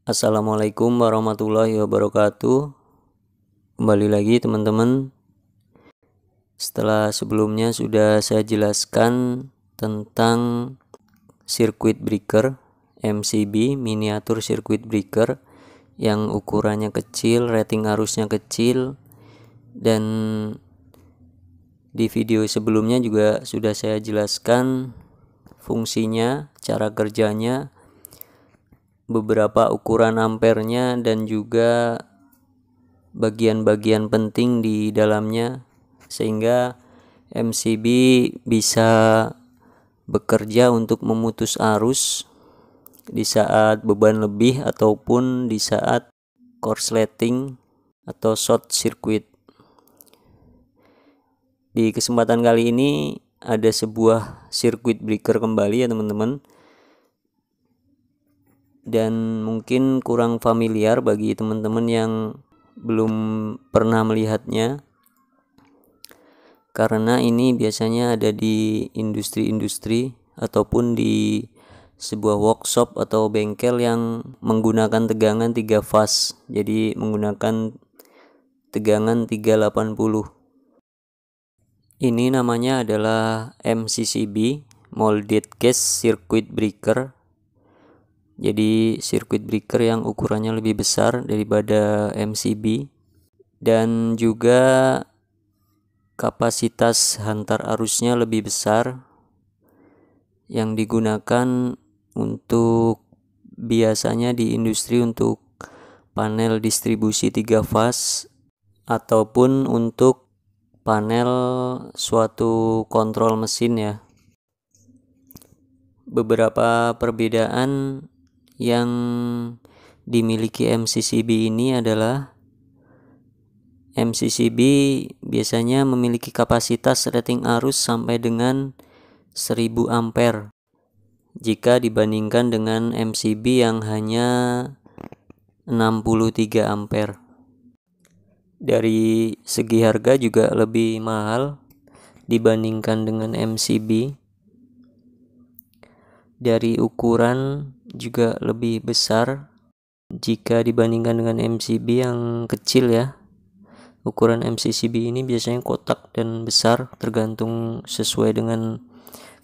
Assalamualaikum warahmatullahi wabarakatuh. Kembali lagi teman-teman. Setelah sebelumnya sudah saya jelaskan tentang circuit breaker MCB, miniatur circuit breaker, yang ukurannya kecil, rating arusnya kecil, dan di video sebelumnya juga sudah saya jelaskan fungsinya, cara kerjanya, beberapa ukuran ampernya, dan juga bagian-bagian penting di dalamnya, sehingga MCB bisa bekerja untuk memutus arus di saat beban lebih ataupun di saat korsleting atau short circuit. Di kesempatan kali ini ada sebuah circuit breaker kembali ya teman-teman, dan mungkin kurang familiar bagi teman-teman yang belum pernah melihatnya, karena ini biasanya ada di industri-industri ataupun di sebuah workshop atau bengkel yang menggunakan tegangan 3 fase, jadi menggunakan tegangan 380. Ini namanya adalah MCCB, Molded Case Circuit Breaker. Jadi circuit breaker yang ukurannya lebih besar daripada MCB, dan juga kapasitas hantar arusnya lebih besar, yang digunakan untuk biasanya di industri untuk panel distribusi 3 fase ataupun untuk panel suatu kontrol mesin ya. Beberapa perbedaan yang dimiliki MCCB ini adalah MCCB biasanya memiliki kapasitas rating arus sampai dengan 1000 ampere jika dibandingkan dengan MCB yang hanya 63 ampere. Dari segi harga juga lebih mahal dibandingkan dengan MCB. Dari ukuran juga lebih besar jika dibandingkan dengan MCB yang kecil ya. Ukuran MCCB ini biasanya kotak dan besar tergantung sesuai dengan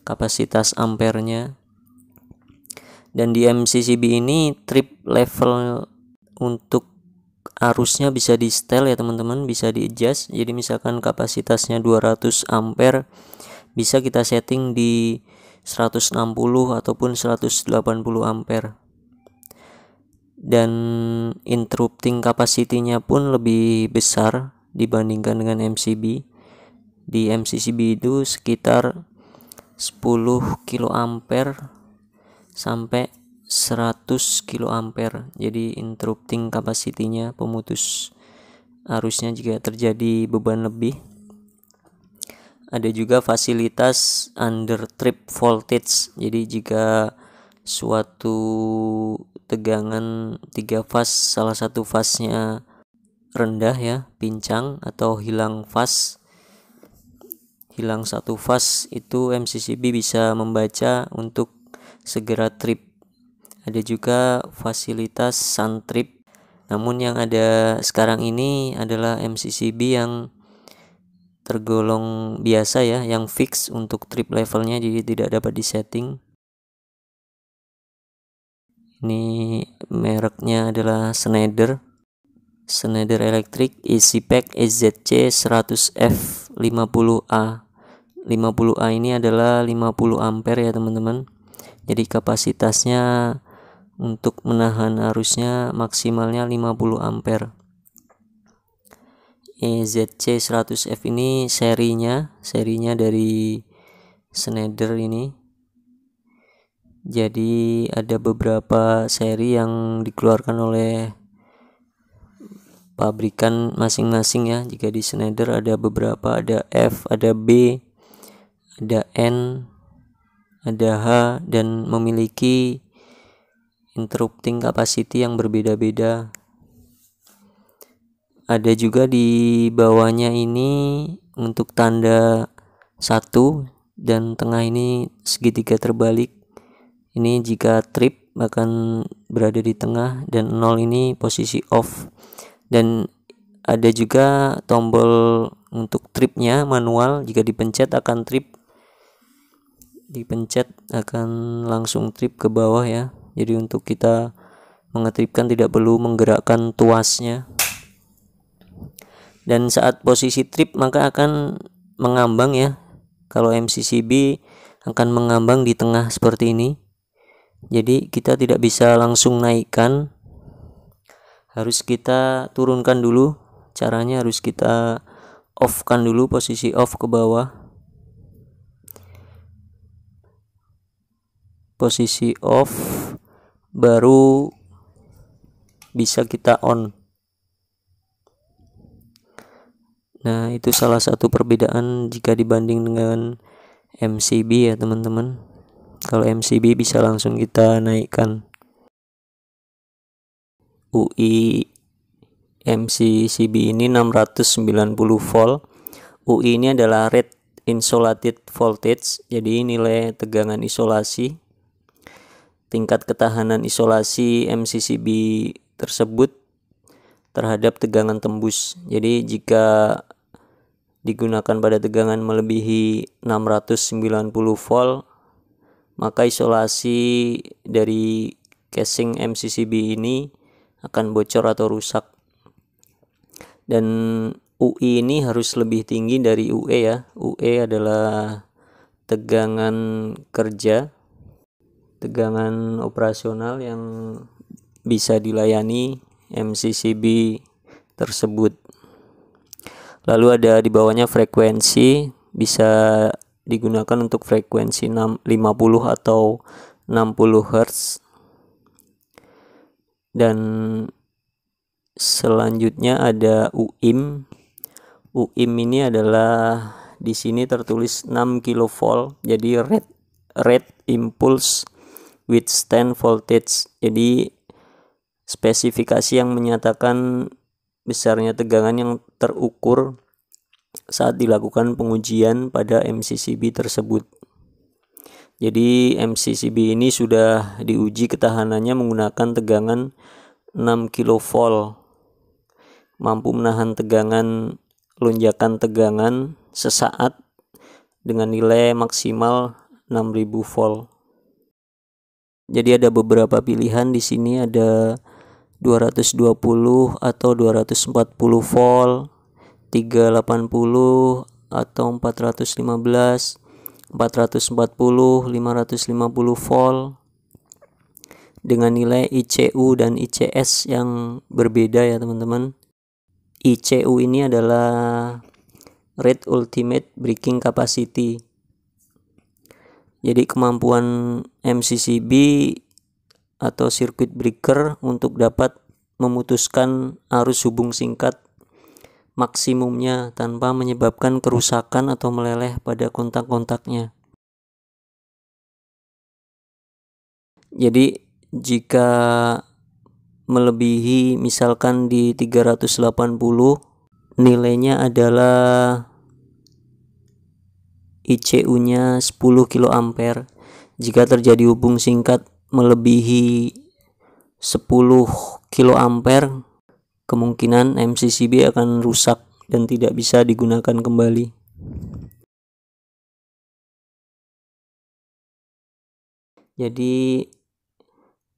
kapasitas ampernya. Dan di MCCB ini trip level untuk arusnya bisa di setel ya teman-teman, bisa di adjust. Jadi misalkan kapasitasnya 200 ampere, bisa kita setting di 160 ataupun 180 ampere. Dan interrupting capacity-nya pun lebih besar dibandingkan dengan MCB. Di MCCB itu sekitar 10 kilo ampere sampai 100 kilo ampere. Jadi interrupting capacity-nya, pemutus arusnya jika terjadi beban lebih. Ada juga fasilitas under trip voltage. Jadi jika suatu tegangan 3 fase, salah satu fase-nya rendah ya, pincang atau hilang fase, hilang satu fase, itu MCCB bisa membaca untuk segera trip. Ada juga fasilitas sun trip. Namun yang ada sekarang ini adalah MCCB yang tergolong biasa ya, yang fix untuk trip levelnya, jadi tidak dapat disetting. Ini mereknya adalah Schneider Electric EasyPack EZC 100F 50A. 50A ini adalah 50 ampere ya teman-teman. Jadi kapasitasnya untuk menahan arusnya maksimalnya 50 ampere. EZC 100F ini serinya dari Schneider ini. Jadi ada beberapa seri yang dikeluarkan oleh pabrikan masing-masing ya. Jika di Schneider ada beberapa, ada F, ada B, ada N, ada H, dan memiliki interrupting capacity yang berbeda-beda. Ada juga di bawahnya ini untuk tanda 1, dan tengah ini segitiga terbalik. Ini jika trip, bahkan berada di tengah, dan 0 ini posisi off. Dan ada juga tombol untuk tripnya manual, jika dipencet akan trip, dipencet akan langsung trip ke bawah ya. Jadi untuk kita mengetripkan tidak perlu menggerakkan tuasnya. Dan saat posisi trip maka akan mengambang ya. Kalau MCCB akan mengambang di tengah seperti ini. Jadi kita tidak bisa langsung naikkan, harus kita turunkan dulu. Caranya harus kita off kan dulu, posisi off ke bawah, posisi off, baru bisa kita on. Nah, itu salah satu perbedaan jika dibanding dengan MCB ya teman-teman. Kalau MCB bisa langsung kita naikkan. UI MCCB ini 690 volt. UI ini adalah rate insulated voltage, jadi nilai tegangan isolasi. Tingkat ketahanan isolasi MCCB tersebut terhadap tegangan tembus. Jadi jika digunakan pada tegangan melebihi 690 volt, maka isolasi dari casing MCCB ini akan bocor atau rusak. Dan UI ini harus lebih tinggi dari UE ya. UE adalah tegangan kerja, tegangan operasional yang bisa dilayani MCCB tersebut. Lalu ada di bawahnya frekuensi, bisa digunakan untuk frekuensi 50 atau 60 Hz. Dan selanjutnya ada UIM. UIM ini adalah di sini tertulis 6 kV. Jadi rate impulse withstand voltage. Jadi spesifikasi yang menyatakan besarnya tegangan yang terukur saat dilakukan pengujian pada MCCB tersebut. Jadi MCCB ini sudah diuji ketahanannya menggunakan tegangan 6 kV, mampu menahan tegangan lonjakan tegangan sesaat dengan nilai maksimal 6000 volt. Jadi ada beberapa pilihan di sini, ada 220 atau 240 volt, 380 atau 415, 440, 550 volt dengan nilai ICU dan ICS yang berbeda ya teman-teman. ICU ini adalah Rate Ultimate Breaking Capacity. Jadi kemampuan MCCB atau circuit breaker untuk dapat memutuskan arus hubung singkat maksimumnya tanpa menyebabkan kerusakan atau meleleh pada kontak-kontaknya. Jadi jika melebihi misalkan di 380, nilainya adalah ICU-nya 10 kA. Jika terjadi hubung singkat melebihi 10 kA, kemungkinan MCCB akan rusak dan tidak bisa digunakan kembali. Jadi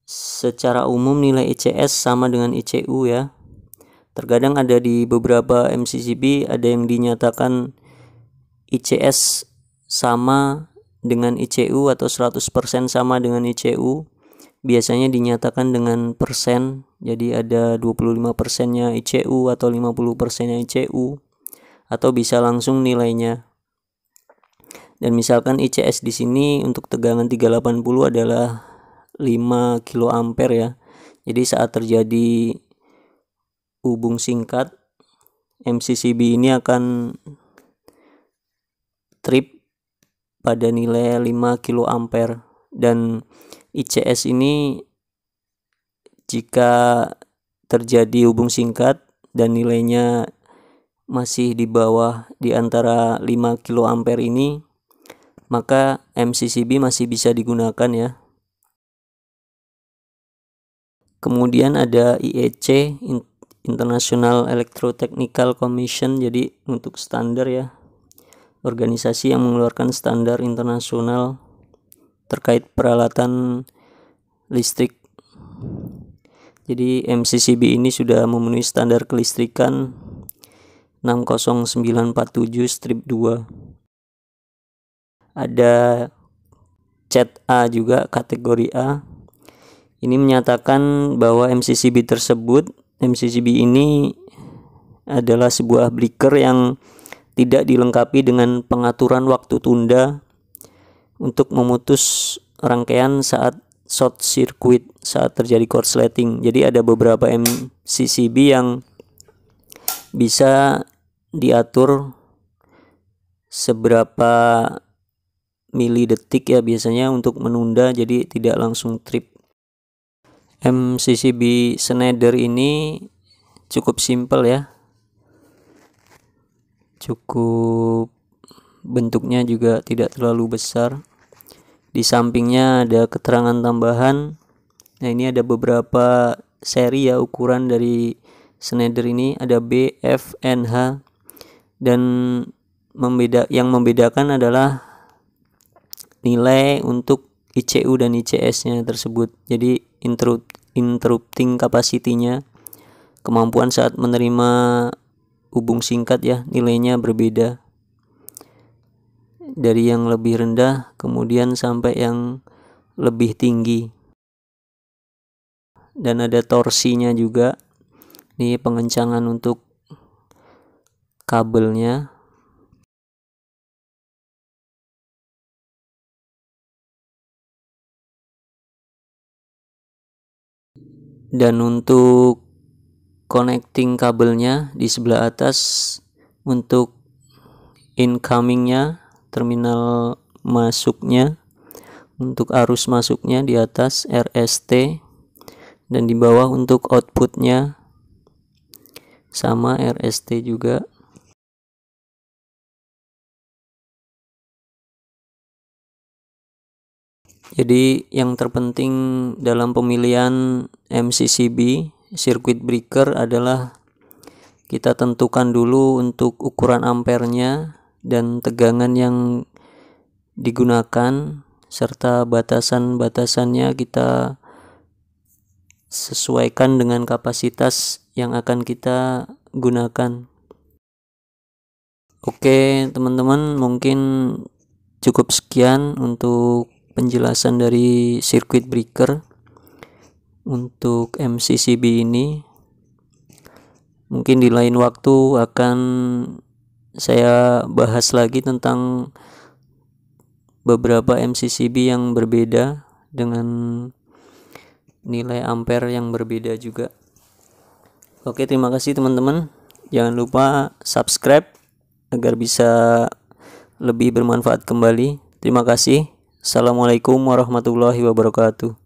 secara umum nilai ICS sama dengan ICU ya. Terkadang ada di beberapa MCCB ada yang dinyatakan ICS sama dengan ICU atau 100% sama dengan ICU. Biasanya dinyatakan dengan persen. Jadi ada 25%-nya ICU atau 50%-nya ICU, atau bisa langsung nilainya. Dan misalkan ICS di sini untuk tegangan 380 adalah 5 kA ya. Jadi saat terjadi hubung singkat, MCCB ini akan trip pada nilai 5 kA. Dan ICS ini jika terjadi hubung singkat dan nilainya masih di bawah di antara 5 kA ini, maka MCCB masih bisa digunakan ya. Kemudian ada IEC, International Electrotechnical Commission, jadi untuk standar ya, organisasi yang mengeluarkan standar internasional terkait peralatan listrik. Jadi MCCB ini sudah memenuhi standar kelistrikan 60947-2. Ada CET A juga, kategori A. Ini menyatakan bahwa MCCB ini adalah sebuah breaker yang tidak dilengkapi dengan pengaturan waktu tunda untuk memutus rangkaian saat short circuit, saat terjadi korsleting. Jadi ada beberapa MCCB yang bisa diatur seberapa milidetik ya biasanya untuk menunda, jadi tidak langsung trip. MCCB Schneider ini cukup simpel ya, cukup bentuknya juga tidak terlalu besar. Di sampingnya ada keterangan tambahan. Nah, ini ada beberapa seri ya ukuran dari Schneider ini, ada B, F, N, H, dan yang membedakan adalah nilai untuk ICU dan ICS-nya tersebut. Jadi interrupting capacity-nya, kemampuan saat menerima hubung singkat ya, nilainya berbeda dari yang lebih rendah kemudian sampai yang lebih tinggi. Dan ada torsinya juga, ini pengencangan untuk kabelnya. Dan untuk connecting kabelnya di sebelah atas, untuk incomingnya, terminal masuknya, untuk arus masuknya di atas RST, dan di bawah untuk outputnya sama RST juga. Jadi yang terpenting dalam pemilihan MCCB circuit breaker adalah kita tentukan dulu untuk ukuran ampernya dan tegangan yang digunakan, serta batasan-batasannya kita sesuaikan dengan kapasitas yang akan kita gunakan. Oke teman-teman, mungkin cukup sekian untuk penjelasan dari circuit breaker untuk MCCB ini. Mungkin di lain waktu akan saya bahas lagi tentang beberapa MCCB yang berbeda dengan nilai ampere yang berbeda juga. Oke, terima kasih teman-teman. Jangan lupa subscribe agar bisa lebih bermanfaat kembali. Terima kasih. Assalamualaikum warahmatullahi wabarakatuh.